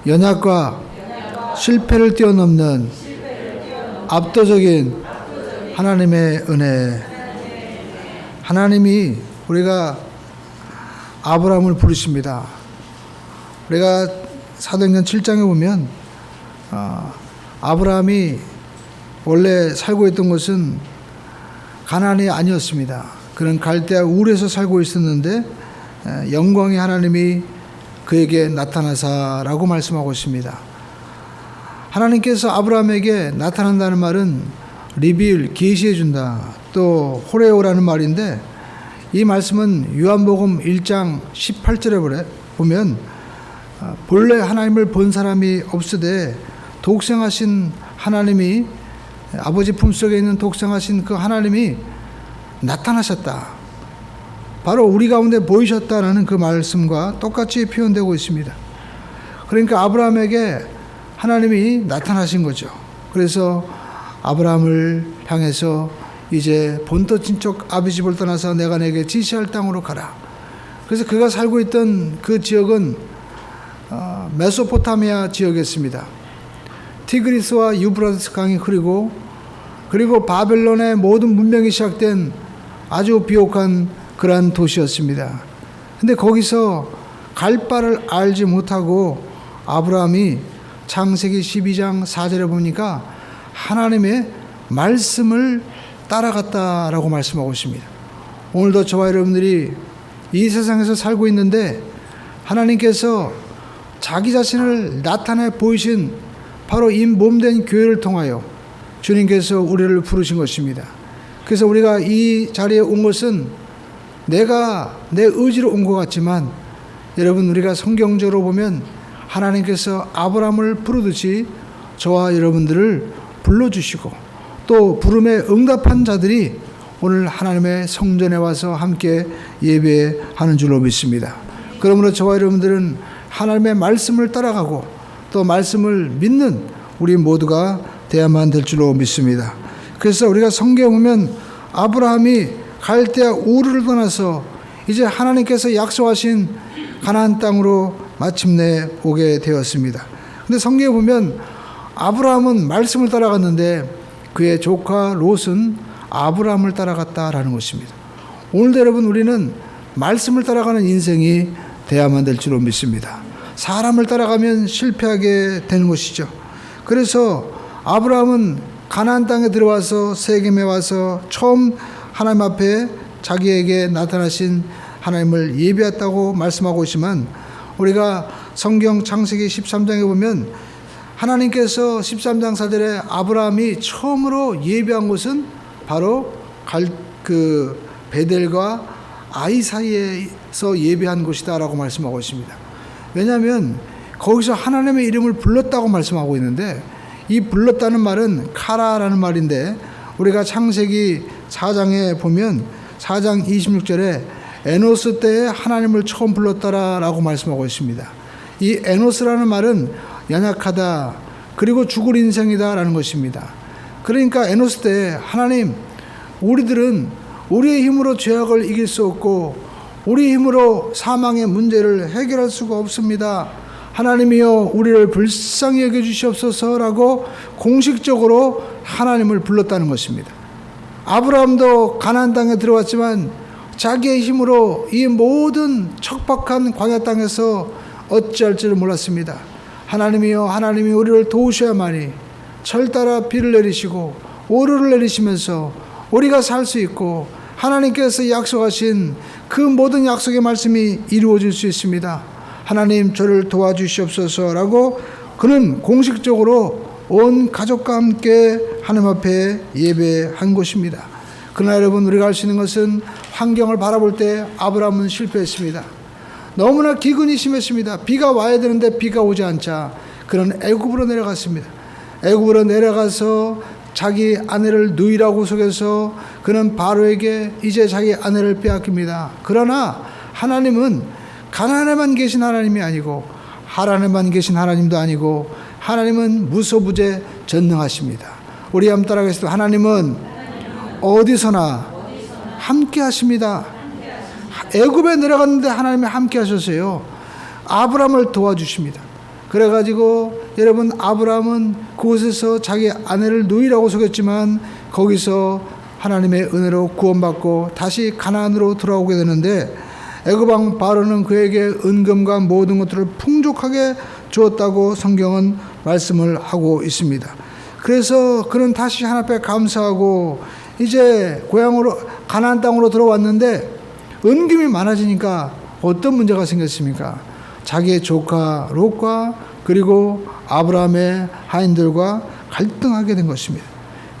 연약과 실패를 뛰어넘는 압도적인 하나님의 은혜. 하나님이 우리가 아브라함을 부르십니다. 우리가 사도행전 7장에 보면 아브라함이 원래 살고 있던 곳은 가나안이 아니었습니다. 그는 갈대아 우르에서 살고 있었는데 영광의 하나님이 그에게 나타나사라고 말씀하고 있습니다. 하나님께서 아브라함에게 나타난다는 말은 리빌, 계시해 준다, 또 호레오라는 말인데, 이 말씀은 요한복음 1장 18절에 보면 본래 하나님을 본 사람이 없으되 독생하신 하나님이, 아버지 품속에 있는 독생하신 그 하나님이 나타나셨다, 바로 우리 가운데 보이셨다라는 그 말씀과 똑같이 표현되고 있습니다. 그러니까 아브라함에게 하나님이 나타나신 거죠. 그래서 아브라함을 향해서 이제 본토 친척 아비집을 떠나서 내가 내게 지시할 땅으로 가라. 그래서 그가 살고 있던 그 지역은 메소포타미아 지역이었습니다. 티그리스와 유브라데스 강이 흐르고, 그리고 바벨론의 모든 문명이 시작된 아주 비옥한 그러한 도시였습니다. 근데 거기서 갈 바를 알지 못하고 아브라함이 창세기 12장 4절에 보니까 하나님의 말씀을 따라갔다라고 말씀하고 있습니다. 오늘도 저와 여러분들이 이 세상에서 살고 있는데 하나님께서 자기 자신을 나타내 보이신 바로 이 몸된 교회를 통하여 주님께서 우리를 부르신 것입니다. 그래서 우리가 이 자리에 온 것은 내가 내 의지로 온 것 같지만, 여러분, 우리가 성경적으로 보면 하나님께서 아브라함을 부르듯이 저와 여러분들을 불러주시고, 또 부름에 응답한 자들이 오늘 하나님의 성전에 와서 함께 예배하는 줄로 믿습니다. 그러므로 저와 여러분들은 하나님의 말씀을 따라가고 또 말씀을 믿는 우리 모두가 되어야만 될 줄로 믿습니다. 그래서 우리가 성경에 보면 아브라함이 갈대아 우르를 떠나서 이제 하나님께서 약속하신 가나안 땅으로 마침내 오게 되었습니다. 근데 성경에 보면 아브라함은 말씀을 따라갔는데 그의 조카 롯은 아브라함을 따라갔다라는 것입니다. 오늘도 여러분, 우리는 말씀을 따라가는 인생이 되어야만 될 줄로 믿습니다. 사람을 따라가면 실패하게 되는 것이죠. 그래서 아브라함은 가나안 땅에 들어와서 세겜에 와서 처음 하나님 앞에 자기에게 나타나신 하나님을 예배했다고 말씀하고 있지만, 우리가 성경 창세기 13장에 보면 하나님께서 13장 4절에 아브라함이 처음으로 예배한 곳은 바로 베델과 아이 사이에서 예배한 곳이다라고 말씀하고 있습니다. 왜냐하면 거기서 하나님의 이름을 불렀다고 말씀하고 있는데, 이 불렀다는 말은 카라라는 말인데, 우리가 창세기 4장에 보면 4장 26절에 에노스 때에 하나님을 처음 불렀다라고 말씀하고 있습니다. 이 에노스라는 말은 연약하다, 그리고 죽을 인생이다라는 것입니다. 그러니까 에노스 때 하나님, 우리들은 우리의 힘으로 죄악을 이길 수 없고 우리의 힘으로 사망의 문제를 해결할 수가 없습니다. 하나님이여 우리를 불쌍히 여겨주시옵소서라고 공식적으로 하나님을 불렀다는 것입니다. 아브라함도 가나안 땅에 들어왔지만 자기의 힘으로 이 모든 척박한 광야 땅에서 어찌할 줄을 몰랐습니다. 하나님이여, 하나님이 우리를 도우셔야만이 철 따라 비를 내리시고 오류를 내리시면서 우리가 살 수 있고 하나님께서 약속하신 그 모든 약속의 말씀이 이루어질 수 있습니다. 하나님, 저를 도와주시옵소서라고 그는 공식적으로 온 가족과 함께 하나님 앞에 예배한 곳입니다. 그러나 여러분, 우리가 알 수 있는 것은 환경을 바라볼 때 아브라함은 실패했습니다. 너무나 기근이 심했습니다. 비가 와야 되는데 비가 오지 않자 그는 애굽으로 내려갔습니다. 애굽으로 내려가서 자기 아내를 누이라고 속여서 그는 바로에게 이제 자기 아내를 빼앗깁니다. 그러나 하나님은 가나안에만 계신 하나님이 아니고 하란에만 계신 하나님도 아니고 하나님은 무소부재 전능하십니다. 우리 한번 따라가겠습니다. 하나님은 어디서나 함께 하십니다. 애굽에 내려갔는데 하나님이 함께 하셨어요. 아브라함을 도와주십니다. 그래가지고 여러분 아브라함은 그곳에서 자기 아내를 노이라고 속였지만 거기서 하나님의 은혜로 구원받고 다시 가나안으로 돌아오게 되는데 애굽 왕 바로는 그에게 은금과 모든 것들을 풍족하게 주었다고 성경은 말씀을 하고 있습니다. 그래서 그는 다시 하나님 앞에 감사하고 이제 고향으로 가나안 땅으로 들어왔는데 은금이 많아지니까 어떤 문제가 생겼습니까? 자기의 조카 롯과 그리고 아브라함의 하인들과 갈등하게 된 것입니다.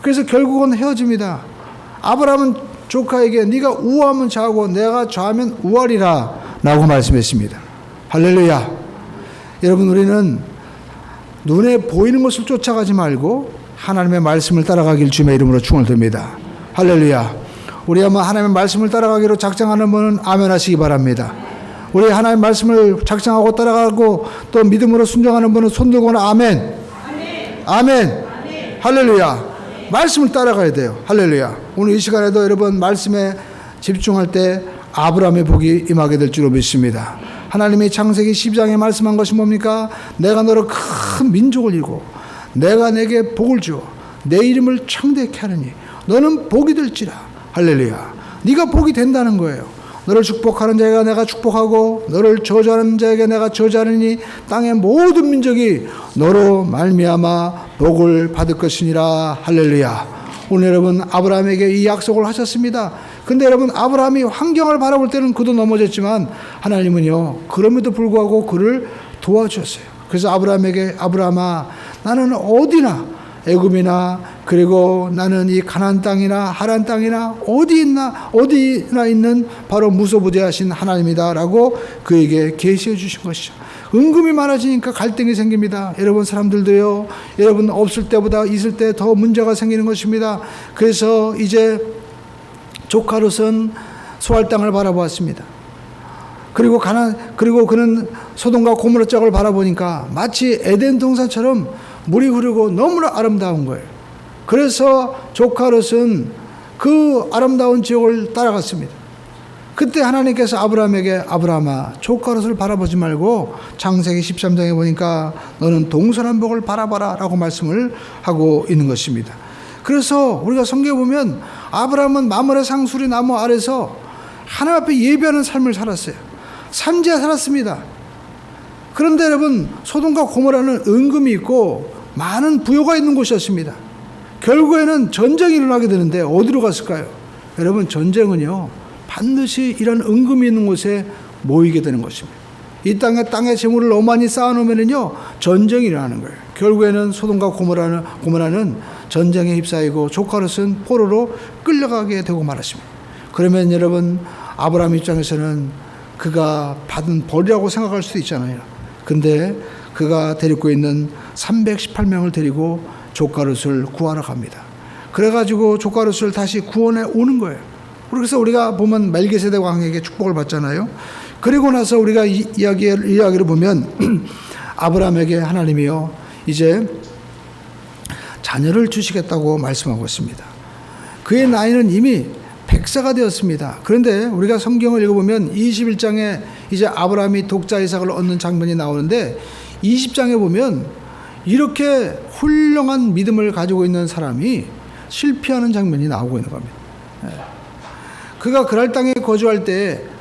그래서 결국은 헤어집니다. 아브라함은 조카에게 네가 우하면 좌하고 내가 좌하면 우하리라 라고 말씀했습니다. 할렐루야. 여러분, 우리는 눈에 보이는 것을 쫓아가지 말고 하나님의 말씀을 따라가길 주님의 이름으로 축원드립니다. 할렐루야. 우리 아마 하나님의 말씀을 따라가기로 작정하는 분은 아멘 하시기 바랍니다. 우리 하나님의 말씀을 작정하고 따라가고 또 믿음으로 순종하는 분은 손들거나 아멘. 아멘. 할렐루야. 말씀을 따라가야 돼요. 할렐루야. 오늘 이 시간에도 여러분 말씀에 집중할 때 아브라함의 복이 임하게 될 줄로 믿습니다. 하나님이 창세기 12장에 말씀한 것이 뭡니까? 내가 너를 큰 민족을 이루고 내가 내게 복을 주어 내 이름을 창대케 하느니 너는 복이 될지라. 할렐루야. 네가 복이 된다는 거예요. 너를 축복하는 자에게 내가 축복하고 너를 저주하는 자에게 내가 저주하느니 땅의 모든 민족이 너로 말미암아 복을 받을 것이니라. 할렐루야. 오늘 여러분 아브라함에게 이 약속을 하셨습니다. 근데 여러분 아브라함이 환경을 바라볼 때는 그도 넘어졌지만 하나님은요 그럼에도 불구하고 그를 도와주셨어요. 그래서 아브라함에게 아브라함아 나는 어디나 애굽이나 그리고 나는 이 가나안 땅이나 하란 땅이나 어디나 있는 바로 무소부재하신 하나님이다라고 그에게 계시해 주신 것이죠. 은금이 많아지니까 갈등이 생깁니다. 여러분 사람들도요. 여러분 없을 때보다 있을 때 더 문제가 생기는 것입니다. 그래서 이제 조카 롯은 소알 땅을 바라보았습니다. 그리고 그는 소돔과 고모라 쪽을 바라보니까 마치 에덴 동산처럼 물이 흐르고 너무나 아름다운 거예요. 그래서 조카 롯은 그 아름다운 지역을 따라갔습니다. 그때 하나님께서 아브라함에게 아브라함아 조카 롯을 바라보지 말고 창세기 13장에 보니까 너는 동서남북을 바라봐라 라고 말씀을 하고 있는 것입니다. 그래서 우리가 성경에 보면 아브라함은 마므레 상수리 나무 아래서 하나님 앞에 예배하는 삶을 살았어요. 삼지에 살았습니다. 그런데 여러분 소돔과 고모라는 은금이 있고 많은 부요가 있는 곳이었습니다. 결국에는 전쟁이 일어나게 되는데 어디로 갔을까요? 여러분 전쟁은요 반드시 이런 은금이 있는 곳에 모이게 되는 것입니다. 이 땅에 재물을 너무 많이 쌓아놓으면요 전쟁이 일어나는 거예요. 결국에는 소돔과 고모라는 전쟁에 휩싸이고 조카 롯은 포로로 끌려가게 되고 말았습니다. 그러면 여러분 아브라함 입장에서는 그가 받은 벌이라고 생각할 수도 있잖아요. 근데 그가 데리고 있는 318명을 데리고 조카 롯을 구하러 갑니다. 그래가지고 조카 롯을 다시 구원해 오는 거예요. 그래서 우리가 보면 멜기세덱 왕에게 축복을 받잖아요. 그리고 나서 우리가 이야기를 보면 아브라함에게 하나님이요 이제 자녀를 주시겠다고 말씀하고 있습니다. 그의 나이는 이미 100세가 되었습니다. 그런데 우리가 성경을 읽어보면 21장에 이제 아브라함이 독자 이삭을 얻는 장면이 나오는데 20장에 보면 이렇게 훌륭한 믿음을 가지고 있는 사람이 실패하는 장면이 나오고 있는 겁니다. 그가 그랄 땅에 거주할 때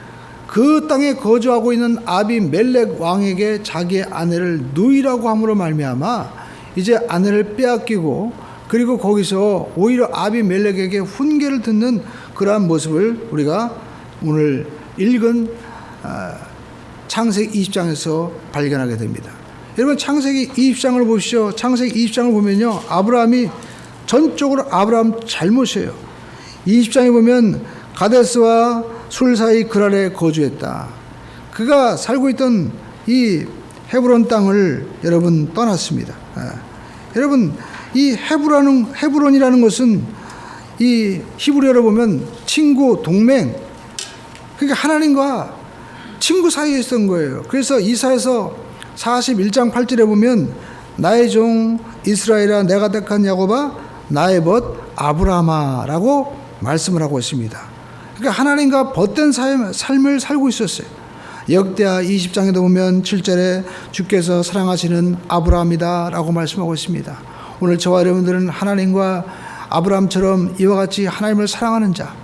그 땅에 거주하고 있는 아비멜렉 왕에게 자기의 아내를 누이라고 함으로 말미암아 이제 아내를 빼앗기고 그리고 거기서 오히려 아비멜렉에게 훈계를 듣는 그러한 모습을 우리가 오늘 읽은 창세기 20장에서 발견하게 됩니다. 여러분 창세기 20장을 보십시오. 창세기 20장을 보면요 아브라함이 전적으로 아브라함 잘못이에요. 20장에 보면 가데스와 술 사이 그랄에 거주했다. 그가 살고 있던 이 헤브론 땅을 여러분 떠났습니다. 여러분 이 헤브론이라는 것은 이 히브리어로 보면 친구, 동맹, 그러니까 하나님과 친구 사이에 있었던 거예요. 그래서 이사야서 41장 8절에 보면 나의 종 이스라엘아 내가 택한 야곱아 나의 벗 아브라함아라고 말씀을 하고 있습니다. 그러니까 하나님과 벗된 삶을 살고 있었어요. 역대하 20장에도 보면 7절에 주께서 사랑하시는 아브라함이다 라고 말씀하고 있습니다. 오늘 저와 여러분들은 하나님과 아브라함처럼 이와 같이 하나님을 사랑하는 자,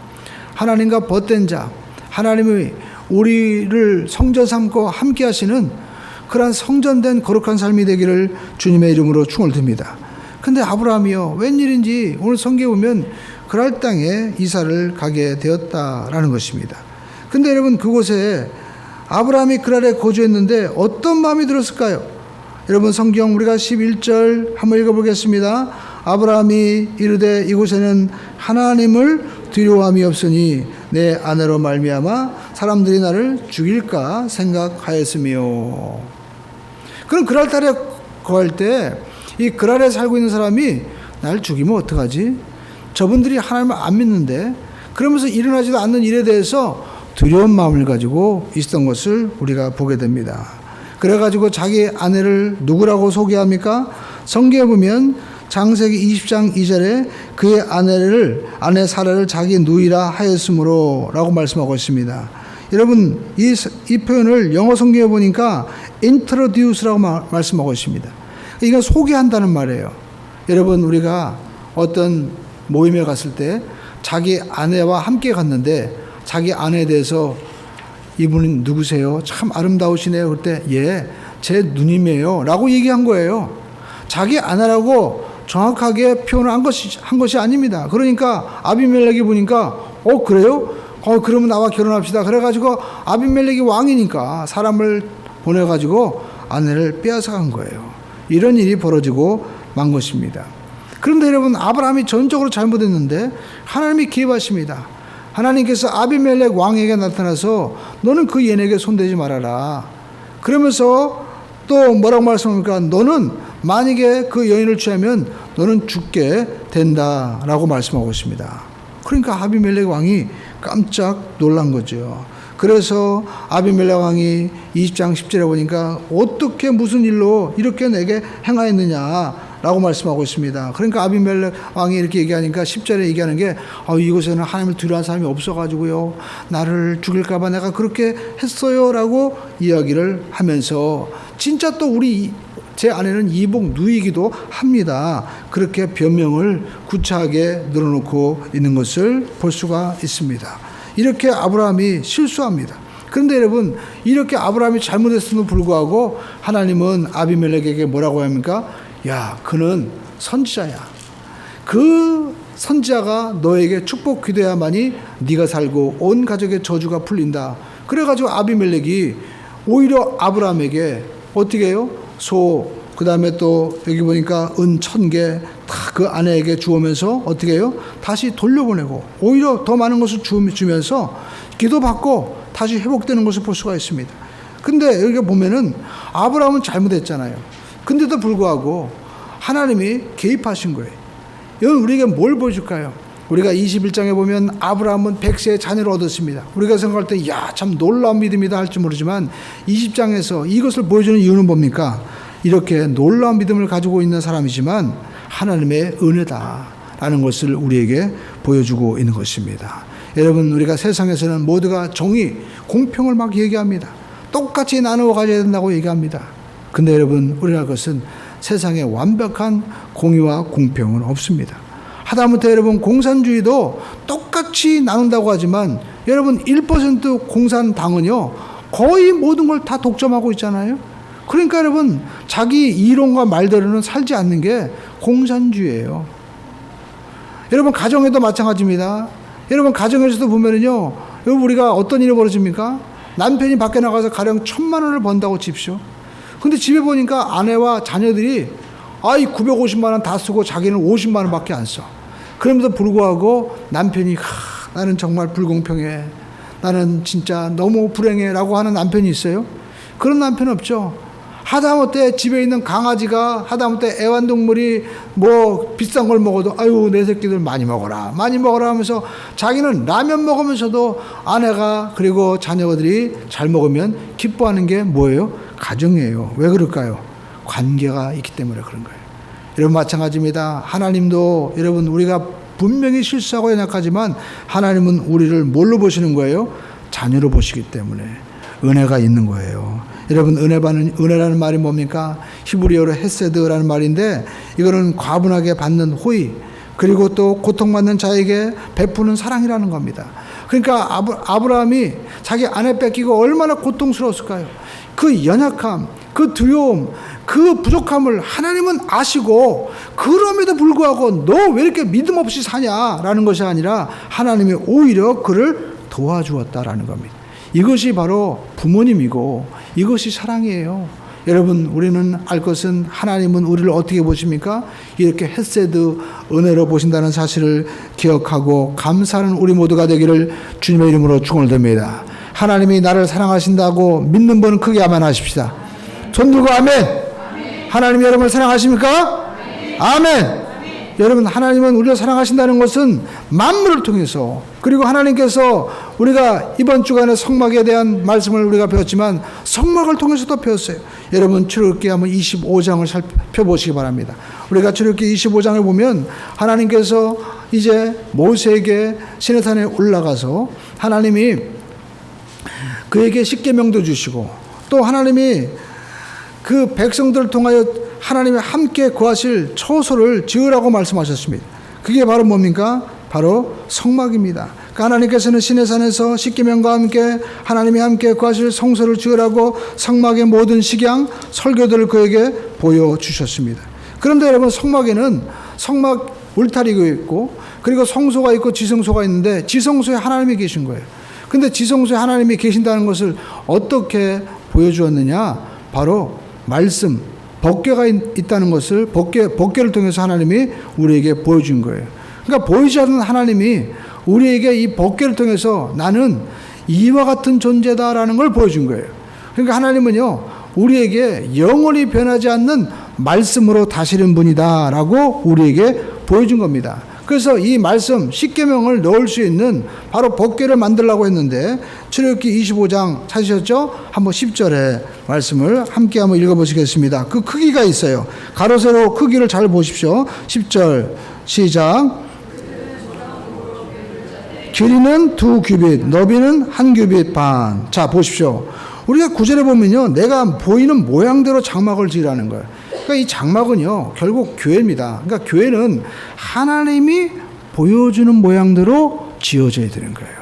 하나님과 벗된 자, 하나님의 우리를 성전 삼고 함께 하시는 그러한 성전된 거룩한 삶이 되기를 주님의 이름으로 축원을 드립니다. 근데 아브라함이요, 웬일인지 오늘 성경에 보면 그랄 땅에 이사를 가게 되었다라는 것입니다. 근데 여러분, 그곳에 아브라함이 그랄에 거주했는데 어떤 마음이 들었을까요? 여러분, 성경 우리가 11절 한번 읽어보겠습니다. 아브라함이 이르되 이곳에는 하나님을 두려워함이 없으니 내 아내로 말미암아 사람들이 나를 죽일까 생각하였으며. 그럼 그랄 땅에 거할 때 이 그랄에 살고 있는 사람이 날 죽이면 어떡하지? 저분들이 하나님을 안 믿는데, 그러면서 일어나지도 않는 일에 대해서 두려운 마음을 가지고 있었던 것을 우리가 보게 됩니다. 그래가지고 자기 아내를 누구라고 소개합니까? 성경에 보면 창세기 20장 2절에 그의 아내 사라를 자기 누이라 하였으므로 라고 말씀하고 있습니다. 여러분, 이 표현을 영어 성경에 보니까 introduce라고 말씀하고 있습니다. 이건 소개한다는 말이에요. 여러분, 우리가 어떤 모임에 갔을 때 자기 아내와 함께 갔는데 자기 아내에 대해서 이분은 누구세요? 참 아름다우시네요. 그럴 때 예, 제 누님이에요 라고 얘기한 거예요. 자기 아내라고 정확하게 표현을 한 것이 아닙니다. 그러니까 아비멜렉이 보니까 그래요? 그러면 나와 결혼합시다. 그래가지고 아비멜렉이 왕이니까 사람을 보내가지고 아내를 빼앗아간 거예요. 이런 일이 벌어지고 만 것입니다. 그런데 여러분, 아브라함이 전적으로 잘못했는데 하나님이 개입하십니다. 하나님께서 아비멜렉 왕에게 나타나서 너는 그 여인에게 손대지 말아라. 그러면서 또 뭐라고 말씀합니까? 너는 만약에 그 여인을 취하면 너는 죽게 된다라고 말씀하고 있습니다. 그러니까 아비멜렉 왕이 깜짝 놀란 거죠. 그래서 아비멜렉 왕이 20장 10절에 보니까 어떻게 무슨 일로 이렇게 내게 행하였느냐라고 말씀하고 있습니다. 그러니까 아비멜렉 왕이 이렇게 얘기하니까 10절에 얘기하는 게 이곳에는 하나님을 두려워하는 사람이 없어가지고요, 나를 죽일까봐 내가 그렇게 했어요 라고 이야기를 하면서, 진짜 또 제 아내는 이복 누이기도 합니다. 그렇게 변명을 구차하게 늘어놓고 있는 것을 볼 수가 있습니다. 이렇게 아브라함이 실수합니다. 그런데 여러분, 이렇게 아브라함이 잘못했음에도 불구하고 하나님은 아비멜렉에게 뭐라고 합니까? 야, 그는 선지자야. 그 선지자가 너에게 축복 기도해야만이 네가 살고 온 가족의 저주가 풀린다. 그래가지고 아비멜렉이 오히려 아브라함에게 어떻게 해요? 그 다음에 또 여기 보니까 은 1000개 다 그 아내에게 주면서 어떻게 해요? 다시 돌려보내고 오히려 더 많은 것을 주면서 기도받고 다시 회복되는 것을 볼 수가 있습니다. 근데 여기 보면은 아브라함은 잘못했잖아요. 근데도 불구하고 하나님이 개입하신 거예요. 여러분, 우리에게 뭘 보여줄까요? 우리가 21장에 보면 아브라함은 100세의 자녀를 얻었습니다. 우리가 생각할 때 참 놀라운 믿음이다 할지 모르지만 20장에서 이것을 보여주는 이유는 뭡니까? 이렇게 놀라운 믿음을 가지고 있는 사람이지만 하나님의 은혜다라는 것을 우리에게 보여주고 있는 것입니다. 여러분, 우리가 세상에서는 모두가 정의, 공평을 막 얘기합니다. 똑같이 나누어 가져야 된다고 얘기합니다. 근데 여러분, 우리가 그것은 세상에 완벽한 공의와 공평은 없습니다. 하다못해 여러분, 공산주의도 똑같이 나눈다고 하지만 여러분, 1% 공산당은요 거의 모든 걸 다 독점하고 있잖아요. 그러니까 여러분, 자기 이론과 말대로는 살지 않는 게 공산주의예요. 여러분, 가정에도 마찬가지입니다. 여러분, 가정에서도 보면은요, 여러분, 우리가 어떤 일이 벌어집니까? 남편이 밖에 나가서 가령 1000만 원을 번다고 칩시오. 근데 집에 보니까 아내와 자녀들이 950만 원 다 쓰고 자기는 50만 원밖에 안 써. 그럼에도 불구하고 남편이 나는 정말 불공평해, 나는 진짜 너무 불행해 라고 하는 남편이 있어요? 그런 남편 없죠. 하다못해 집에 있는 강아지가 하다못해 애완동물이 뭐 비싼 걸 먹어도 내 새끼들 많이 먹어라 하면서 자기는 라면 먹으면서도 아내가 그리고 자녀들이 잘 먹으면 기뻐하는 게 뭐예요? 가정이에요. 왜 그럴까요? 관계가 있기 때문에 그런 거예요. 여러분, 마찬가지입니다. 하나님도 여러분, 우리가 분명히 실수하고 연약하지만 하나님은 우리를 뭘로 보시는 거예요? 자녀로 보시기 때문에 은혜가 있는 거예요. 여러분, 은혜라는 말이 뭡니까? 히브리어로 헤세드라는 말인데, 이거는 과분하게 받는 호의, 그리고 또 고통받는 자에게 베푸는 사랑이라는 겁니다. 그러니까 아브라함이 자기 아내 뺏기고 얼마나 고통스러웠을까요? 그 연약함, 그 두려움, 그 부족함을 하나님은 아시고, 그럼에도 불구하고 너 왜 이렇게 믿음 없이 사냐라는 것이 아니라 하나님이 오히려 그를 도와주었다라는 겁니다. 이것이 바로 부모님이고 이것이 사랑이에요. 여러분, 우리는 알 것은 하나님은 우리를 어떻게 보십니까? 이렇게 헤세드, 은혜로 보신다는 사실을 기억하고 감사하는 우리 모두가 되기를 주님의 이름으로 축원드립니다. 하나님이 나를 사랑하신다고 믿는 분은 크게 아멘하십시다. 손 들고 아멘. 하나님이 여러분을 사랑하십니까? 아멘. 여러분, 하나님은 우리를 사랑하신다는 것은 만물을 통해서, 그리고 하나님께서 우리가 이번 주간에 성막에 대한 말씀을 우리가 배웠지만 성막을 통해서도 배웠어요. 여러분, 출애굽기 한번 25장을 살펴보시기 바랍니다. 우리가 출애굽기 25장을 보면 하나님께서 이제 모세에게 시내산에 올라가서 하나님이 그에게 십계명도 주시고, 또 하나님이 그 백성들을 통하여 하나님이 함께 거하실 처소를 지으라고 말씀하셨습니다. 그게 바로 뭡니까? 바로 성막입니다. 그러니까 하나님께서는 시내산에서 십계명과 함께 하나님이 함께 거하실 성소를 지으라고 성막의 모든 식양, 설교들을 그에게 보여주셨습니다. 그런데 여러분, 성막에는 성막 울타리가 있고, 그리고 성소가 있고 지성소가 있는데, 지성소에 하나님이 계신 거예요. 근데 지성소에 하나님이 계신다는 것을 어떻게 보여주었느냐? 바로 말씀, 법궤가 있다는 것을 법궤를 통해서 하나님이 우리에게 보여준 거예요. 그러니까 보이지 않는 하나님이 우리에게 이 법궤를 통해서 나는 이와 같은 존재다라는 걸 보여준 거예요. 그러니까 하나님은요, 우리에게 영원히 변하지 않는 말씀으로 다스리는 분이다라고 우리에게 보여준 겁니다. 그래서 이 말씀 십계명을 넣을 수 있는 바로 법궤를 만들려고 했는데, 출애굽기 25장 찾으셨죠? 한번 10절에 말씀을 함께 한번 읽어보시겠습니다. 그 크기가 있어요. 가로 세로 크기를 잘 보십시오. 10절 시작. 길이는 2규빗, 너비는 1규빗 반. 자, 보십시오. 우리가 9절에 보면요, 내가 보이는 모양대로 장막을 지으라는 거예요. 그러니까 이 장막은요, 결국 교회입니다. 그러니까 교회는 하나님이 보여주는 모양대로 지어져야 되는 거예요.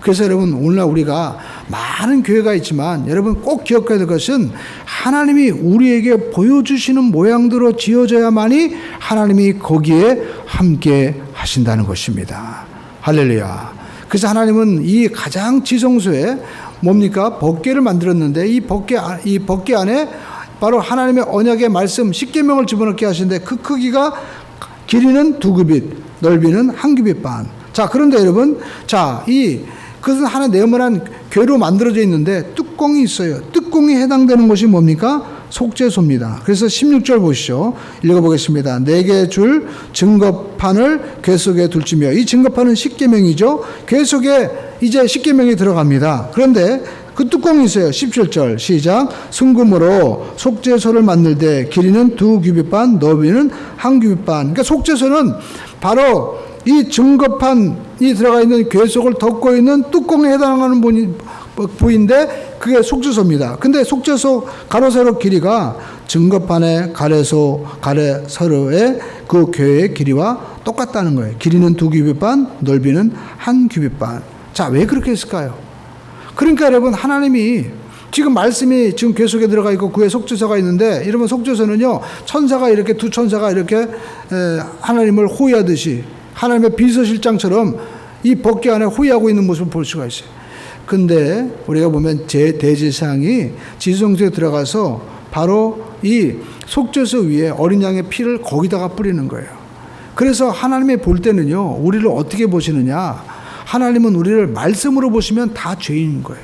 그래서 여러분, 오늘날 우리가 많은 교회가 있지만 여러분 꼭 기억해야 될 것은 하나님이 우리에게 보여주시는 모양대로 지어져야만이 하나님이 거기에 함께 하신다는 것입니다. 할렐루야. 그래서 하나님은 이 가장 지성소에 뭡니까? 법궤를 만들었는데, 이 법궤 안에 바로 하나님의 언약의 말씀 십계명을 집어넣게 하시는데, 그 크기가 길이는 2규빗, 넓이는 1규빗 반. 자, 그런데 여러분, 자, 그것은 하나 네모난 궤로 만들어져 있는데 뚜껑이 있어요. 뚜껑이 해당되는 것이 뭡니까? 속죄소입니다. 그래서 16절 보시죠. 읽어보겠습니다. 4개 줄 증거판을 궤 속에 둘지며, 이 증거판은 십계명이죠. 궤 속에 이제 십계명이 들어갑니다. 그런데 그 뚜껑이 있어요. 17절 시작. 순금으로 속죄소를 만들되 길이는 2규빗 반, 너비는 1규빗 반. 그러니까 속죄소는 바로 이 증거판이 들어가 있는 궤 속을 덮고 있는 뚜껑에 해당하는 부위인데, 그게 속죄소입니다. 근데 속죄소 가로 세로 길이가 증거판의 가래 세로의 그 궤의 길이와 똑같다는 거예요. 길이는 2규빗 반, 넓이는 1규빗 반. 자, 왜 그렇게 했을까요? 그러니까 여러분, 하나님이 지금 말씀이 지금 궤 속에 들어가 있고 그에 속죄소가 있는데, 여러분 천사가 이렇게 두 천사가 이렇게 하나님을 호위하듯이 하나님의 비서실장처럼 이 법궤 안에 호위하고 있는 모습을 볼 수가 있어요. 근데 우리가 보면 대제사장이 지성소에 들어가서 바로 이 속죄소 위에 어린 양의 피를 거기다가 뿌리는 거예요. 그래서 하나님이 볼 때는요, 우리를 어떻게 보시느냐? 하나님은 우리를 말씀으로 보시면 다 죄인인 거예요.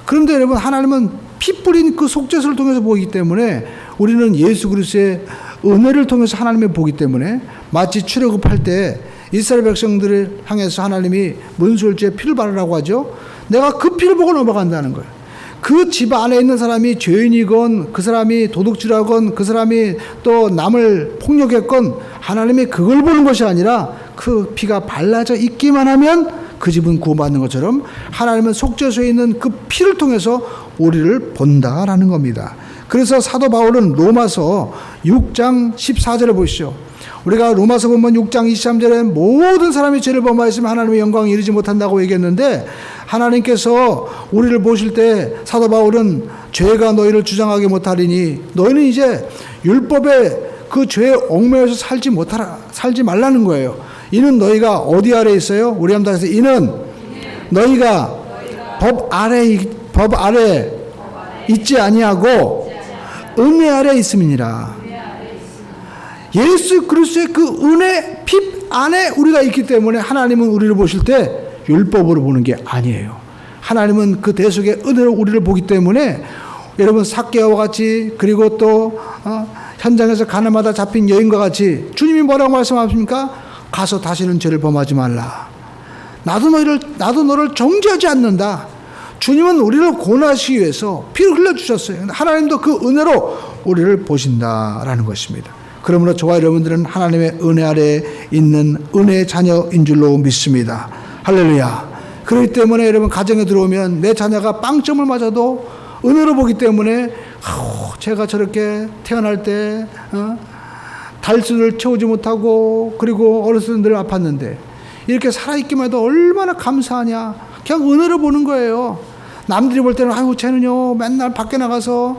그런데 여러분, 하나님은 피 뿌린 그 속죄소를 통해서 보기 때문에, 우리는 예수 그리스도의 은혜를 통해서 하나님을 보기 때문에, 마치 출애굽할 때 이스라엘 백성들을 향해서 하나님이 문수일주에 피를 바르라고 하죠. 내가 그 피를 보고 넘어간다는 거예요. 그 집 안에 있는 사람이 죄인이건, 그 사람이 도둑질하건, 그 사람이 또 남을 폭력했건, 하나님이 그걸 보는 것이 아니라 그 피가 발라져 있기만 하면 그 집은 구원받는 것처럼 하나님은 속죄소에 있는 그 피를 통해서 우리를 본다라는 겁니다. 그래서 사도 바울은 로마서 6장 14절을 보시죠. 우리가 로마서 보면 6장 23절에 모든 사람이 죄를 범하였으면 하나님의 영광에 이르지 못한다고 얘기했는데, 하나님께서 우리를 보실 때 사도 바울은 죄가 너희를 주장하게 못하리니 너희는 이제 율법의 그 죄에 얽매여서 살지 말라는 거예요. 이는 너희가 어디 아래 있어요? 우리 함당에서 이는 너희가 법 아래 있지 아니하고 은혜 아래 있음이니라. 예수 그리스도의 그 은혜 핍 안에 우리가 있기 때문에 하나님은 우리를 보실 때 율법으로 보는 게 아니에요. 하나님은 그 대속의 은혜로 우리를 보기 때문에, 여러분 삭개와 같이, 그리고 또 현장에서 가나마다 잡힌 여인과 같이 주님이 뭐라고 말씀하십니까? 가서 다시는 죄를 범하지 말라. 나도 너를 정죄하지 않는다. 주님은 우리를 구원하시기 위해서 피를 흘려주셨어요. 하나님도 그 은혜로 우리를 보신다라는 것입니다. 그러므로 저와 여러분들은 하나님의 은혜 아래에 있는 은혜의 자녀인 줄로 믿습니다. 할렐루야. 그렇기 때문에 여러분 가정에 들어오면 내 자녀가 빵점을 맞아도 은혜로 보기 때문에 제가 저렇게 태어날 때 달수를 채우지 못하고 그리고 어렸을 때 늘 아팠는데 이렇게 살아있기만 해도 얼마나 감사하냐. 그냥 은혜로 보는 거예요. 남들이 볼 때는 아유 쟤는요 맨날 밖에 나가서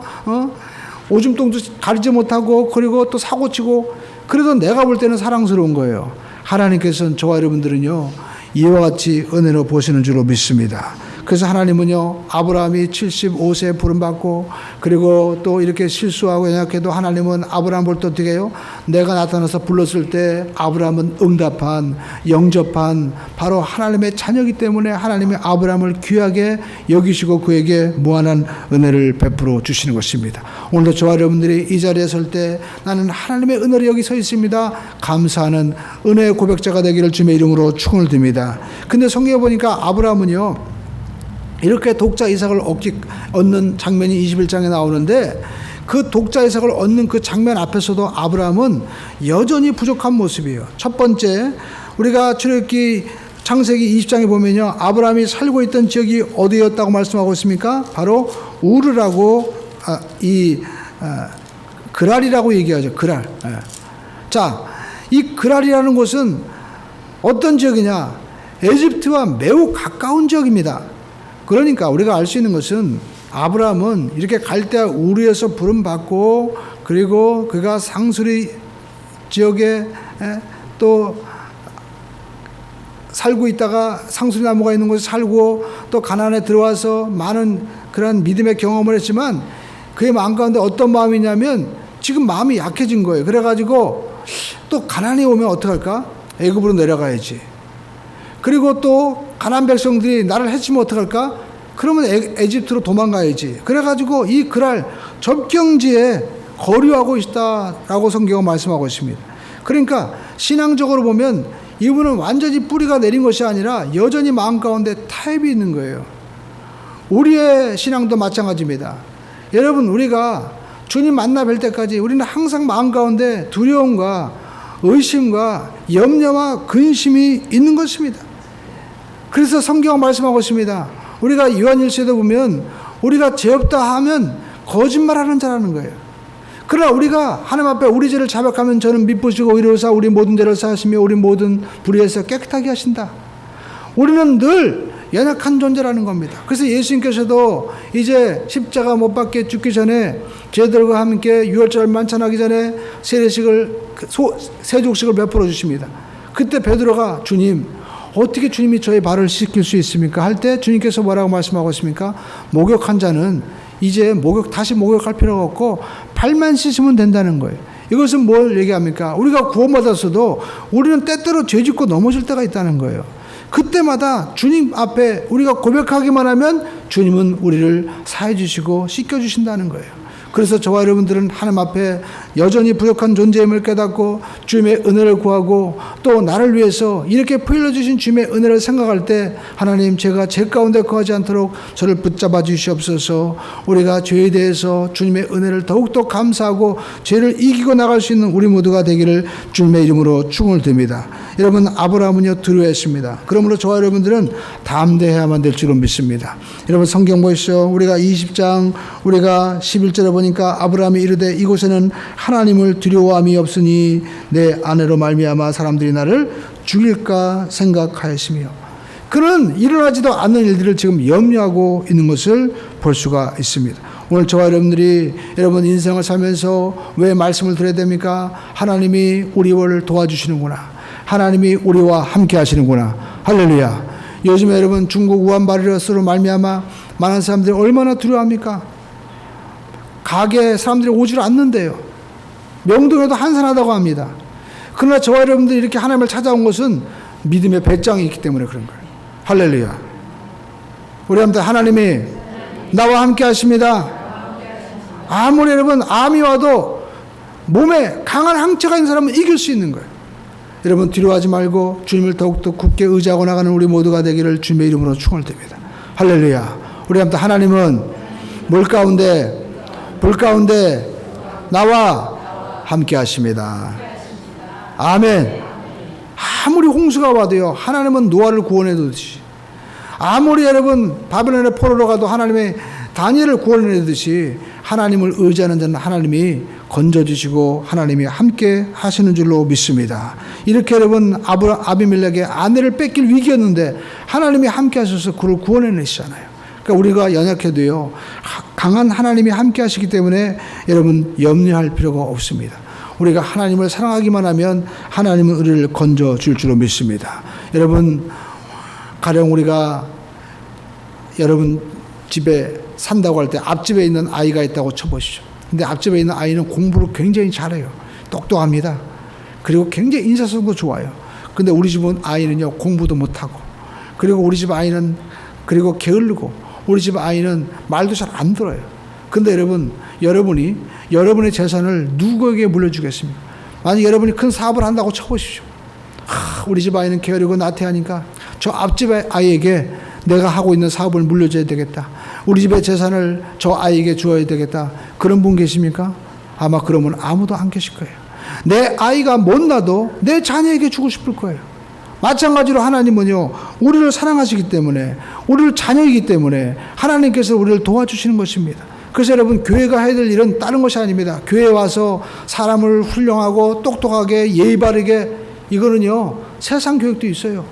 오줌통도 가리지 못하고 그리고 또 사고치고, 그래도 내가 볼 때는 사랑스러운 거예요. 하나님께서는 저와 여러분들은요 이와 같이 은혜로 보시는 줄로 믿습니다. 그래서 하나님은요 아브라함이 75세에 부름받고 그리고 또 이렇게 실수하고 연약해도 하나님은 아브라함 볼 때 어떻게 해요? 내가 나타나서 불렀을 때 아브라함은 응답한, 영접한 바로 하나님의 자녀이기 때문에 하나님이 아브라함을 귀하게 여기시고 그에게 무한한 은혜를 베풀어 주시는 것입니다. 오늘도 저와 여러분들이 이 자리에 설 때 나는 하나님의 은혜로 여기 서 있습니다. 감사하는 은혜의 고백자가 되기를 주님의 이름으로 축원을 드립니다. 근데 성경에 보니까 아브라함은요 이렇게 독자 이삭을 얻는 장면이 21장에 나오는데, 그 독자 이삭을 얻는 그 장면 앞에서도 아브라함은 여전히 부족한 모습이에요. 첫 번째, 우리가 출애굽기 창세기 20장에 보면요 아브라함이 살고 있던 지역이 어디였다고 말씀하고 있습니까? 바로 우르라고 그랄이라고 얘기하죠. 그랄. 자, 이 그랄이라는 곳은 어떤 지역이냐? 에집트와 매우 가까운 지역입니다. 그러니까 우리가 알 수 있는 것은 아브라함은 이렇게 갈대아 우르에서 부름받고 그리고 그가 상수리 지역에 또 살고 있다가 상수리 나무가 있는 곳에 살고 또 가나안에 들어와서 많은 그런 믿음의 경험을 했지만 그의 마음 가운데 어떤 마음이냐면 지금 마음이 약해진 거예요. 그래가지고 또 가나안에 오면 어떡할까? 애굽으로 내려가야지. 그리고 또 가나안 백성들이 나를 해치면 어떡할까? 그러면 에집트로 도망가야지. 그래가지고 이 그랄 접경지에 거류하고 있다라고 성경은 말씀하고 있습니다. 그러니까 신앙적으로 보면 이분은 완전히 뿌리가 내린 것이 아니라 여전히 마음 가운데 타협이 있는 거예요. 우리의 신앙도 마찬가지입니다. 여러분 우리가 주님 만나 뵐 때까지 우리는 항상 마음 가운데 두려움과 의심과 염려와 근심이 있는 것입니다. 그래서 성경은 말씀하고 있습니다. 우리가 요한일서에도 보면 우리가 죄 없다 하면 거짓말하는 자라는 거예요. 그러나 우리가 하나님 앞에 우리 죄를 자백하면 저는 미쁘시고 의로우사 우리 모든 죄를 사하시며 우리 모든 불의에서 깨끗하게 하신다. 우리는 늘 연약한 존재라는 겁니다. 그래서 예수님께서도 이제 십자가 못 박게 죽기 전에 제들과 함께 유월절 만찬하기 전에 세족식을 베풀어 주십니다. 그때 베드로가 주님 어떻게 주님이 저의 발을 씻길 수 있습니까? 할 때 주님께서 뭐라고 말씀하고 있습니까? 목욕한 자는 이제 다시 목욕할 필요가 없고 발만 씻으면 된다는 거예요. 이것은 뭘 얘기합니까? 우리가 구원받았어도 우리는 때때로 죄짓고 넘어질 때가 있다는 거예요. 그때마다 주님 앞에 우리가 고백하기만 하면 주님은 우리를 사해 주시고 씻겨 주신다는 거예요. 그래서 저와 여러분들은 하나님 앞에 여전히 부족한 존재임을 깨닫고 주님의 은혜를 구하고 또 나를 위해서 이렇게 보일러 주신 주님의 은혜를 생각할 때 하나님 제가 죄 가운데 거하지 않도록 저를 붙잡아 주시옵소서. 우리가 죄에 대해서 주님의 은혜를 더욱더 감사하고 죄를 이기고 나갈 수 있는 우리 모두가 되기를 주님의 이름으로 축원을 드립니다. 여러분 아브라함은요 두려워했습니다. 그러므로 저와 여러분들은 담대해야만 될 줄로 믿습니다. 여러분 성경 보시죠. 우리가 20장 우리가 11절에 보니까 아브라함이 이르되 이곳에는 하나님을 두려워함이 없으니 내 아내로 말미암아 사람들이 나를 죽일까 생각하였으며 그는 일어나지도 않는 일들을 지금 염려하고 있는 것을 볼 수가 있습니다. 오늘 저와 여러분들이 여러분 인생을 살면서 왜 말씀을 드려야 됩니까? 하나님이 우리를 도와주시는구나. 하나님이 우리와 함께 하시는구나. 할렐루야. 요즘에 여러분 중국 우한 바이러스로 말미암아 많은 사람들이 얼마나 두려워합니까? 가게에 사람들이 오질 않는데요. 명동에도 한산하다고 합니다. 그러나 저와 여러분들이 이렇게 하나님을 찾아온 것은 믿음의 배짱이 있기 때문에 그런 거예요. 할렐루야. 우리 하나님이 나와 함께 하십니다. 아무리 여러분 암이 와도 몸에 강한 항체가 있는 사람은 이길 수 있는 거예요. 여러분 두려워하지 말고 주님을 더욱더 굳게 의지하고 나가는 우리 모두가 되기를 주님의 이름으로 축원을 드립니다. 할렐루야. 우리 하나님은 불 가운데 나와 함께 하십니다. 아멘. 아무리 홍수가 와도요 하나님은 노아를 구원해 두듯이 아무리 여러분 바벨론의 포로로 가도 하나님의 다니엘을 구원해 두듯이 하나님을 의지하는 자는 하나님이 건져주시고 하나님이 함께 하시는 줄로 믿습니다. 이렇게 여러분 아비멜렉의 아내를 뺏길 위기였는데 하나님이 함께 하셔서 그를 구원해내시잖아요. 그러니까 우리가 연약해도요 강한 하나님이 함께 하시기 때문에 여러분 염려할 필요가 없습니다. 우리가 하나님을 사랑하기만 하면 하나님은 우리를 건져줄 줄로 믿습니다. 여러분 가령 우리가 여러분 집에 산다고 할 때 앞집에 있는 아이가 있다고 쳐보시죠. 근데 앞집에 있는 아이는 공부를 굉장히 잘해요. 똑똑합니다. 그리고 굉장히 인사성도 좋아요. 근데 우리 집은 아이는요 공부도 못하고 그리고 우리 집 아이는 그리고 게으르고 우리 집 아이는 말도 잘 안 들어요. 근데 여러분이 여러분의 재산을 누구에게 물려주겠습니까? 만약 여러분이 큰 사업을 한다고 쳐보십시오. 우리 집 아이는 게으르고 나태하니까 저 앞집 아이에게 내가 하고 있는 사업을 물려줘야 되겠다. 우리 집의 재산을 저 아이에게 주어야 되겠다. 그런 분 계십니까? 아마 그러면 아무도 안 계실 거예요. 내 아이가 못나도 내 자녀에게 주고 싶을 거예요. 마찬가지로 하나님은요 우리를 사랑하시기 때문에 우리를 자녀이기 때문에 하나님께서 우리를 도와주시는 것입니다. 그래서 여러분 교회가 해야 될 일은 다른 것이 아닙니다. 교회에 와서 사람을 훌륭하고 똑똑하게 예의 바르게 이거는요 세상 교육도 있어요.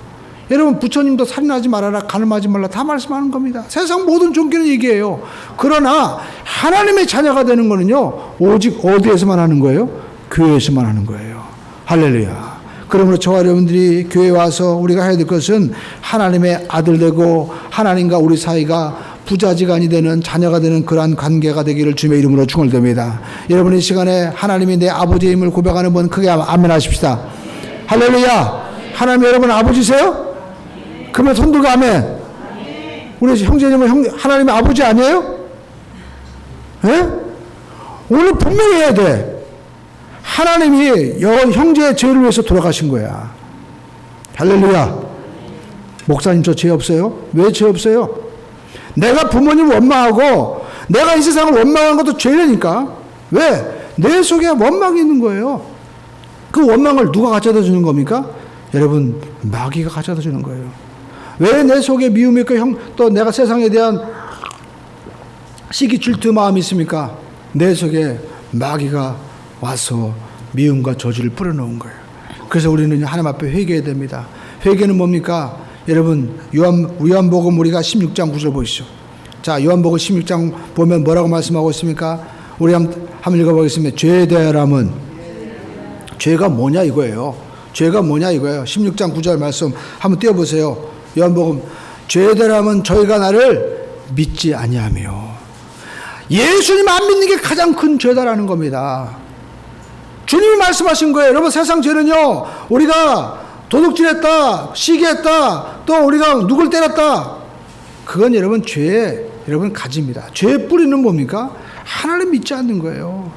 여러분 부처님도 살인하지 말아라 간음하지 말라 다 말씀하는 겁니다. 세상 모든 종교는 얘기해요. 그러나 하나님의 자녀가 되는 거는요 오직 어디에서만 하는 거예요? 교회에서만 하는 거예요. 할렐루야. 그러므로 저와 여러분들이 교회에 와서 우리가 해야 될 것은 하나님의 아들 되고 하나님과 우리 사이가 부자지간이 되는 자녀가 되는 그러한 관계가 되기를 주님의 이름으로 축원드립니다. 여러분 이 시간에 하나님이 내 아버지임을 고백하는 분 크게 아멘 하십시다. 할렐루야. 하나님 여러분 아버지세요? 그러면 손 들고 아멘. 우리 형제님은 하나님의 아버지 아니에요? 예? 오늘 분명히 해야 돼. 하나님이 형제의 죄를 위해서 돌아가신 거야. 할렐루야. 목사님 저 죄 없어요? 왜 죄 없어요? 내가 부모님 원망하고 내가 이 세상을 원망하는 것도 죄라니까. 왜? 내 속에 원망이 있는 거예요. 그 원망을 누가 가져다 주는 겁니까? 여러분 마귀가 가져다 주는 거예요. 왜 내 속에 미움이 있고 또 내가 세상에 대한 시기 질투 마음이 있습니까? 내 속에 마귀가 와서 미움과 저주를 뿌려놓은 거예요. 그래서 우리는 하나님 앞에 회개해야 됩니다. 회개는 뭡니까? 여러분 요한복음 우리가 16장 9절 보시죠. 자 요한복음 16장 보면 뭐라고 말씀하고 있습니까? 우리 한번 읽어보겠습니다. 죄에 대하여라면 죄가 뭐냐 이거예요. 죄가 뭐냐 이거예요. 16장 9절 말씀 한번 띄워보세요. 요한복음 죄에 대하여라면 저희가 나를 믿지 아니하며 예수님 안 믿는 게 가장 큰 죄다라는 겁니다. 주님이 말씀하신 거예요. 여러분 세상 죄는요 우리가 도둑질했다 시기했다 또 우리가 누굴 때렸다 그건 여러분 죄의 여러분 가지입니다. 죄의 뿌리는 뭡니까? 하나님 믿지 않는 거예요.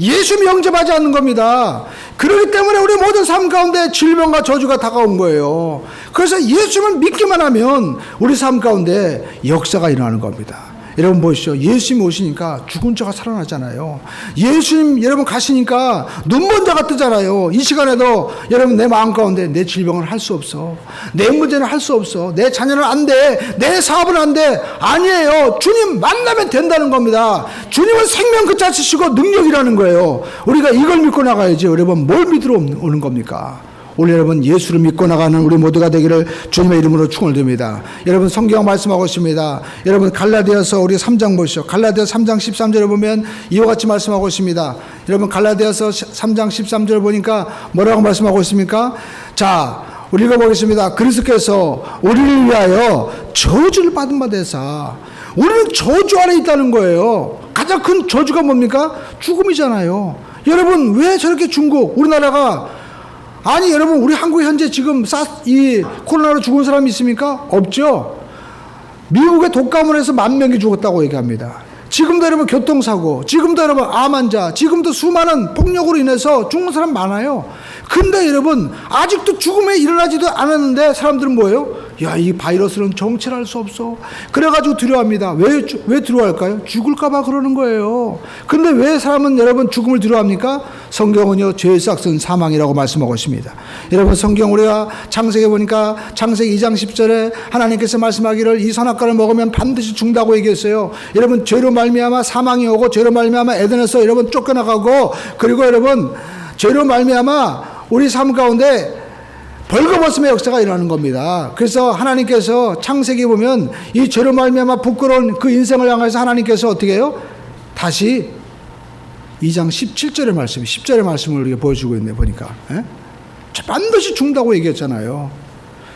예수 영접하지 않는 겁니다. 그렇기 때문에 우리 모든 삶 가운데 질병과 저주가 다가온 거예요. 그래서 예수님을 믿기만 하면 우리 삶 가운데 역사가 일어나는 겁니다. 여러분 보시죠. 예수님 오시니까 죽은 자가 살아나잖아요. 예수님 여러분 가시니까 눈먼 자가 뜨잖아요. 이 시간에도 여러분 내 마음 가운데 내 질병을 할 수 없어. 내 문제는 할 수 없어. 내 자녀는 안 돼. 내 사업은 안 돼. 아니에요. 주님 만나면 된다는 겁니다. 주님은 생명 그 자체시고 능력이라는 거예요. 우리가 이걸 믿고 나가야지. 여러분 뭘 믿으러 오는 겁니까? 오늘 여러분 예수를 믿고 나가는 우리 모두가 되기를 주님의 이름으로 축원드립니다. 여러분 성경 말씀하고 있습니다. 여러분 갈라디아서 우리 3장 보시죠. 갈라디아 3장 13절에 보면 이와 같이 말씀하고 있습니다. 여러분 갈라디아서 3장 13절 보니까 뭐라고 말씀하고 있습니까? 자, 우리 읽어보겠습니다. 그리스도께서 우리를 위하여 저주를 받은 바 되사. 우리는 저주 안에 있다는 거예요. 가장 큰 저주가 뭡니까? 죽음이잖아요. 여러분 왜 저렇게 중국 우리나라가 아니 여러분 우리 한국 현재 지금 이 코로나로 죽은 사람이 있습니까? 없죠. 미국의 독감으로 해서 10,000명이 죽었다고 얘기합니다. 지금도 여러분 교통사고, 지금도 여러분 암 환자, 지금도 수많은 폭력으로 인해서 죽는 사람 많아요. 근데 여러분 아직도 죽음에 일어나지도 않았는데 사람들은 뭐예요? 야, 이 바이러스는 정체할 수 없어. 그래가지고 두려워합니다. 왜 두려워할까요? 죽을까봐 그러는 거예요. 근데 왜 사람은 여러분 죽음을 두려워합니까? 성경은요 죄의 싹은 사망이라고 말씀하고 있습니다. 여러분 성경 우리가 창세기 보니까 창세기 2장 10절에 하나님께서 말씀하기를 이 선악과를 먹으면 반드시 죽는다고 얘기했어요. 여러분 죄로 말미암아 사망이 오고 죄로 말미암아 에덴에서 여러분 쫓겨나가고 그리고 여러분 죄로 말미암아 우리 삶 가운데 벌거벗음의 역사가 일어나는 겁니다. 그래서 하나님께서 창세기 보면 이 죄로 말미암아 부끄러운 그 인생을 향해서 하나님께서 어떻게 해요? 다시 2장 17절의 말씀, 10절의 말씀을 우리가 보여주고 있네 보니까. 에? 반드시 죽는다고 얘기했잖아요.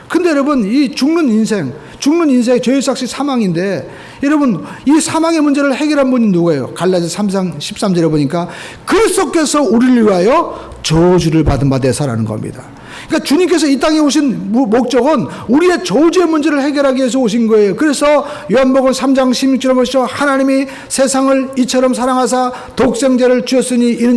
근데 여러분 이 죽는 인생 죄의 삭시 사망인데 여러분 이 사망의 문제를 해결한 분이 누구예요? 갈라디아 3장 13절에 보니까 그리스도께서 우리를 위하여 저주를 받은 바 되사라는 겁니다. 그러니까 주님께서 이 땅에 오신 목적은 우리의 저주의 문제를 해결하기 위해서 오신 거예요. 그래서 요한복음 3장 16절에 보시죠. 하나님이 세상을 이처럼 사랑하사 독생자를 주었으니 이런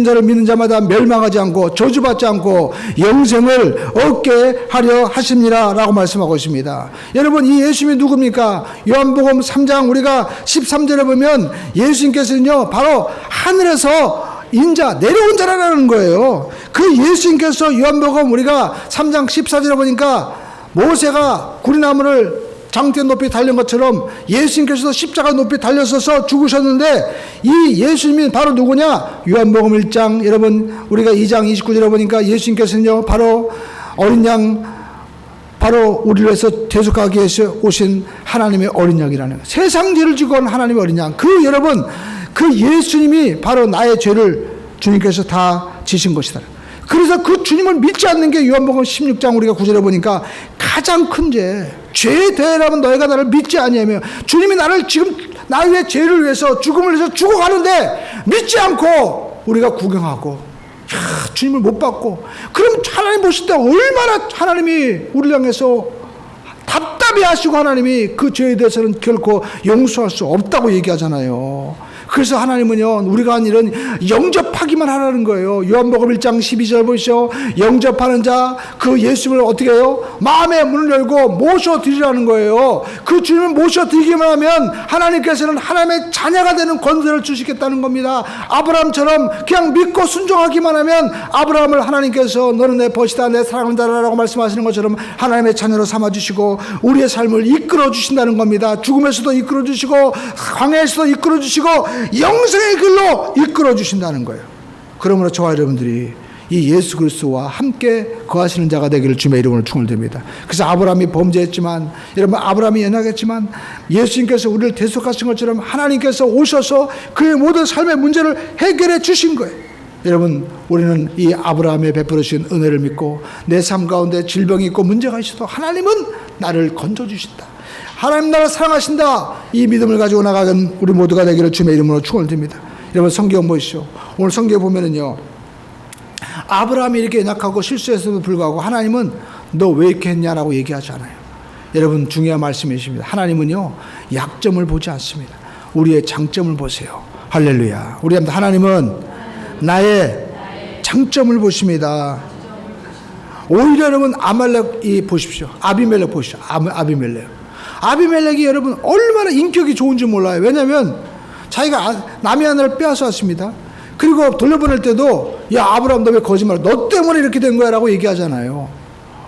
자를 믿는 자마다 멸망하지 않고 저주받지 않고 영생을 얻게 하려 하십니다 라고 말씀하고 있습니다. 여러분 이 예수님이 누굽니까? 요한복음 3장 우리가 13절에 보면 예수님께서는요 바로 하늘에서 인자 내려온 자라는 거예요. 그 예수님께서 요한복음 우리가 3장 14절에 보니까 모세가 구리나무를 장대 높이 달린 것처럼 예수님께서도 십자가 높이 달려서서 죽으셨는데 이 예수님이 바로 누구냐? 요한복음 1장 여러분 우리가 2장 29절에 보니까 예수님께서는요 바로 어린 양 바로 우리를 위해서 대속하기 위해서 오신 하나님의 어린 양이라는 거예요. 세상 죄를 지고 온 하나님의 어린 양. 그 여러분 그 예수님이 바로 나의 죄를 주님께서 다 지신 것이다. 그래서 그 주님을 믿지 않는 게 요한복음 16장 우리가 9절에 보니까 가장 큰 죄에 대하여라면 너희가 나를 믿지 아니하며 주님이 나를 지금 나의 죄를 위해서 죽음을 위해서 죽어가는데 믿지 않고 우리가 구경하고 주님을 못 받고 그럼 하나님 보실 때 얼마나 하나님이 우리를 향해서 답답해 하시고 하나님이 그 죄에 대해서는 결코 용서할 수 없다고 얘기하잖아요. 그래서 하나님은요 우리가 한 일은 영접하기만 하라는 거예요. 요한복음 1장 12절 보시죠. 영접하는 자 그 예수님을 어떻게 해요? 마음의 문을 열고 모셔드리라는 거예요. 그 주님을 모셔드리기만 하면 하나님께서는 하나님의 자녀가 되는 권세를 주시겠다는 겁니다. 아브라함처럼 그냥 믿고 순종하기만 하면 아브라함을 하나님께서 너는 내 벗이다 내 사랑한다 라고 말씀하시는 것처럼 하나님의 자녀로 삼아주시고 우리의 삶을 이끌어 주신다는 겁니다. 죽음에서도 이끌어 주시고 광야에서도 이끌어 주시고 영생의 길로 이끌어 주신다는 거예요. 그러므로 저와 여러분들이 이 예수 그리스도와 함께 거하시는 자가 되기를 주님의 이름으로 축원드립니다. 그래서 아브라함이 범죄했지만 여러분 아브라함이 연약했지만 예수님께서 우리를 대속하신 것처럼 하나님께서 오셔서 그의 모든 삶의 문제를 해결해 주신 거예요. 여러분 우리는 이 아브라함의 베풀어 주신 은혜를 믿고 내 삶 가운데 질병이 있고 문제가 있어도 하나님은 나를 건져주신다. 하나님 나를 사랑하신다. 이 믿음을 가지고 나가는 우리 모두가 되기를 주님의 이름으로 축원을 드립니다. 여러분 성경 보시죠. 오늘 성경 보면은요 아브라함이 이렇게 연약하고 실수했음에도 불구하고 하나님은 너 왜 이렇게 했냐라고 얘기하지 않아요. 여러분 중요한 말씀이십니다. 하나님은요 약점을 보지 않습니다. 우리의 장점을 보세요. 할렐루야. 우리 하나님은 나의 장점을 보십니다. 오히려 여러분 아말렉이 보십시오. 아비멜렉 보십시오. 아비멜렉이 여러분 얼마나 인격이 좋은지 몰라요. 왜냐하면 자기가 남의 아내를 빼앗았습니다. 그리고 돌려보낼 때도 야 아브라함 너 왜 거짓말, 너 때문에 이렇게 된 거야 라고 얘기하잖아요.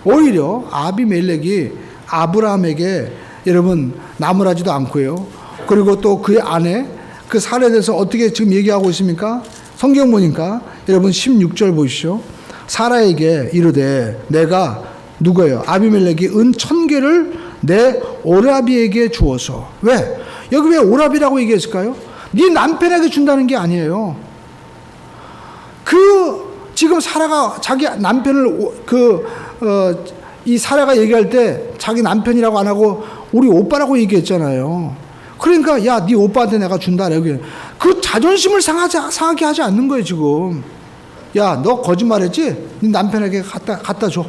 오히려 아비멜렉이 아브라함에게 여러분 나무라지도 않고요. 그리고 또 그의 아내 그 사례에 대해서 어떻게 지금 얘기하고 있습니까? 성경 보니까 여러분 16절 보시죠. 사라에게 이르되 내가 누구예요? 아비멜렉이 은 1000개를 내 오라비에게 주어서. 왜? 여기 왜 오라비라고 얘기했을까요? 네 남편에게 준다는 게 아니에요. 지금 사라가 자기 남편을 이 사라가 얘기할 때 자기 남편이라고 안 하고 우리 오빠라고 얘기했잖아요. 그러니까 야 네 오빠한테 내가 준다. 그 자존심을 상하게 하지 않는 거예요 지금. 야 너 거짓말했지? 네 남편에게 갖다 줘.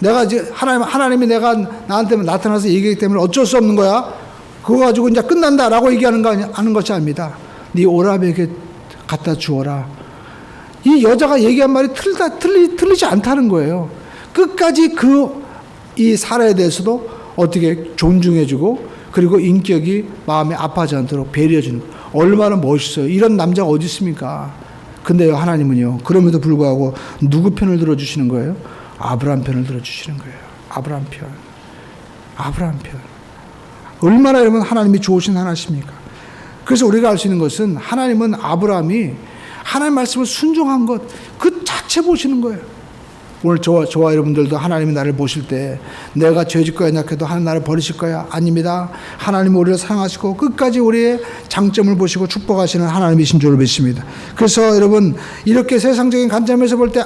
내가 이제 하나님이 내가 나한테 나타나서 얘기하기 때문에 어쩔 수 없는 거야. 그거 가지고 이제 끝난다라고 얘기하는 하는 것이 아닙니다. 네 오라비에게 갖다 주어라. 이 여자가 얘기한 말이 틀리지 않다는 거예요. 끝까지 이 사라에 대해서도 어떻게 존중해주고 그리고 인격이 마음에 아파하지 않도록 배려해주는 거예요. 얼마나 멋있어요. 이런 남자가 어디 있습니까? 근데요 하나님은요 그럼에도 불구하고 누구 편을 들어주시는 거예요? 아브라함 편을 들어주시는 거예요. 아브라함 편. 얼마나 여러분 하나님이 좋으신 하나십니까? 그래서 우리가 알 수 있는 것은 하나님은 아브라함이 하나님 말씀을 순종한 것 그 자체 보시는 거예요. 오늘 저와 여러분들도 하나님이 나를 보실 때 내가 죄짓고 연약해도 하나님 나를 버리실 거야? 아닙니다. 하나님은 우리를 사랑하시고 끝까지 우리의 장점을 보시고 축복하시는 하나님이신 줄을 믿습니다. 그래서 여러분 이렇게 세상적인 관점에서 볼 때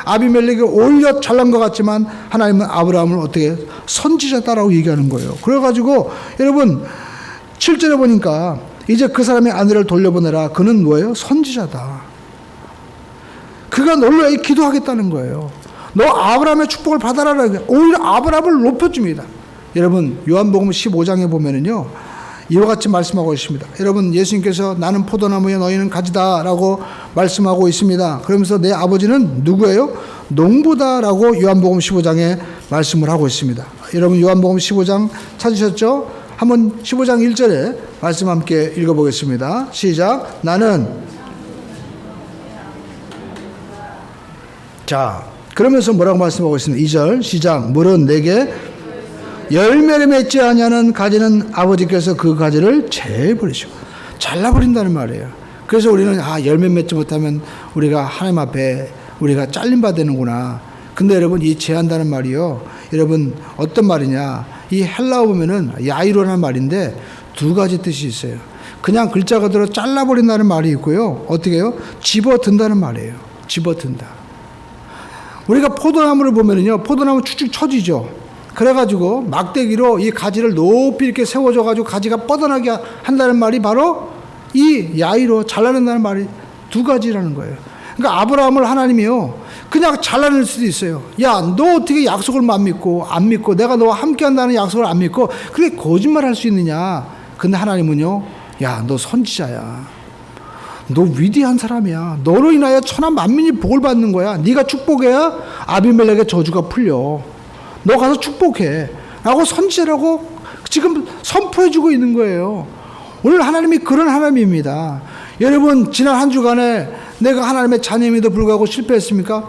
아비멜렉이 오히려 잘난 것 같지만 하나님은 아브라함을 어떻게 선지자다라고 얘기하는 거예요. 그래가지고 여러분 7절에 보니까 이제 그 사람의 아내를 돌려보내라. 그는 뭐예요? 선지자다. 그가 너를 위해 기도하겠다는 거예요. 너 아브라함의 축복을 받아라. 오히려 아브라함을 높여줍니다. 여러분 요한복음 15장에 보면은요 이와 같이 말씀하고 있습니다. 여러분 예수님께서 나는 포도나무에 너희는 가지다 라고 말씀하고 있습니다. 그러면서 내 아버지는 누구예요? 농부다라고 요한복음 15장에 말씀을 하고 있습니다. 여러분 요한복음 15장 찾으셨죠? 한번 15장 1절에 말씀 함께 읽어보겠습니다. 시작. 나는 자 그러면서 뭐라고 말씀하고 있습니다. 2절 시작. 물은 내게 열매를 맺지 아니하는 가지는 아버지께서 그 가지를 제버리시고 잘라버린다는 말이에요. 그래서 우리는 열매 맺지 못하면 우리가 하나님 앞에 우리가 잘림받아 되는구나. 근데 여러분 이 제한다는 말이요. 여러분 어떤 말이냐. 이 헬라어 보면은 야이로라는 말인데 두 가지 뜻이 있어요. 그냥 글자 그대로 잘라버린다는 말이 있고요. 어떻게 해요? 집어든다는 말이에요. 집어든다. 우리가 포도나무를 보면은요, 포도나무 축축 처지죠. 그래가지고 막대기로 이 가지를 높이 이렇게 세워줘가지고 가지가 뻗어나게 한다는 말이 바로 이 야이로 잘라낸다는 말이 두 가지라는 거예요. 그러니까 아브라함을 하나님이요, 그냥 잘라낼 수도 있어요. 야, 너 어떻게 약속을 안 믿고 내가 너와 함께 한다는 약속을 안 믿고 그게 거짓말 할 수 있느냐. 근데 하나님은요, 야, 너 선지자야. 너 위대한 사람이야. 너로 인하여 천하 만민이 복을 받는 거야. 네가 축복해야 아비멜렉의 저주가 풀려. 너 가서 축복해 라고 선지자라고 지금 선포해주고 있는 거예요. 오늘 하나님이 그런 하나님입니다. 여러분 지난 한 주간에 내가 하나님의 자녀임에도 불구하고 실패했습니까?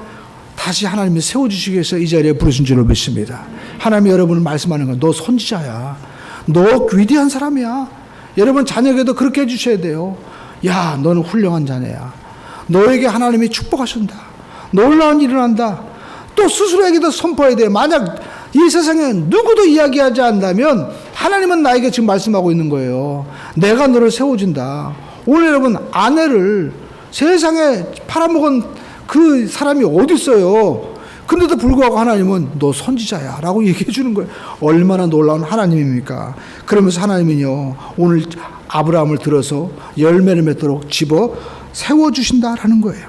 다시 하나님이 세워주시기 위해서 이 자리에 부르신 줄로 믿습니다. 하나님이 여러분을 말씀하는 거야. 너 선지자야. 너 위대한 사람이야. 여러분 자녀에게도 그렇게 해주셔야 돼요. 야, 너는 훌륭한 자녀야. 너에게 하나님이 축복하신다. 놀라운 일을 한다. 또 스스로에게도 선포해야 돼요. 만약 이 세상에 누구도 이야기하지 않는다면 하나님은 나에게 지금 말씀하고 있는 거예요. 내가 너를 세워준다. 오늘 여러분 아내를 세상에 팔아먹은 그 사람이 어디 있어요. 근데도 불구하고 하나님은 너 선지자야 라고 얘기해 주는 거예요. 얼마나 놀라운 하나님입니까? 그러면서 하나님은요 오늘 아브라함을 들어서 열매를 맺도록 집어 세워주신다라는 거예요.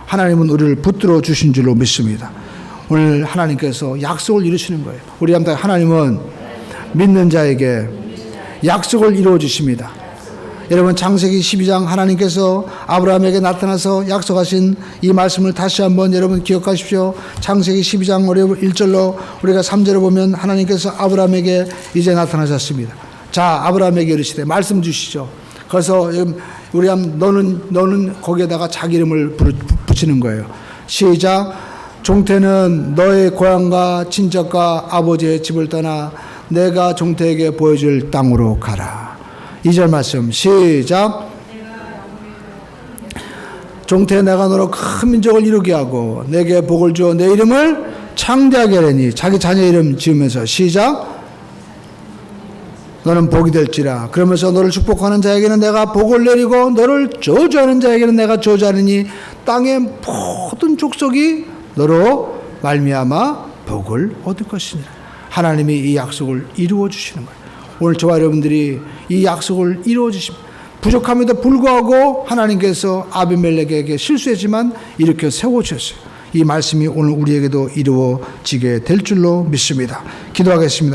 하나님은 우리를 붙들어 주신 줄로 믿습니다. 오늘 하나님께서 약속을 이루시는 거예요. 우리 하나님은 믿는 자에게 약속을 이루어 주십니다. 여러분 창세기 12장 하나님께서 아브라함에게 나타나서 약속하신 이 말씀을 다시 한번 여러분 기억하십시오. 창세기 12장 1절로 우리가 3절을 보면 하나님께서 아브라함에게 이제 나타나셨습니다. 자, 아브라함에게 이르시되 말씀 주시죠. 그래서 우리 너는 거기에다가 자기 이름을 붙이는 거예요. 시작. 종태는 너의 고향과 친척과 아버지의 집을 떠나 내가 종태에게 보여줄 땅으로 가라. 2절 말씀 시작. 종태 내가 너로 큰 민족을 이루게 하고 내게 복을 주어 내 이름을 창대하게 하려니 자기 자녀 이름 지으면서 시작. 너는 복이 될지라. 그러면서 너를 축복하는 자에게는 내가 복을 내리고 너를 저주하는 자에게는 내가 저주하느니 땅의 모든 족속이 너로 말미암아 복을 얻을 것이니라. 하나님이 이 약속을 이루어 주시는 거예요. 오늘 저와 여러분들이 이 약속을 이루어 주십니다. 부족함에도 불구하고 하나님께서 아비멜렉에게 실수했지만 일으켜 세워주셨어요. 이 말씀이 오늘 우리에게도 이루어지게 될 줄로 믿습니다. 기도하겠습니다.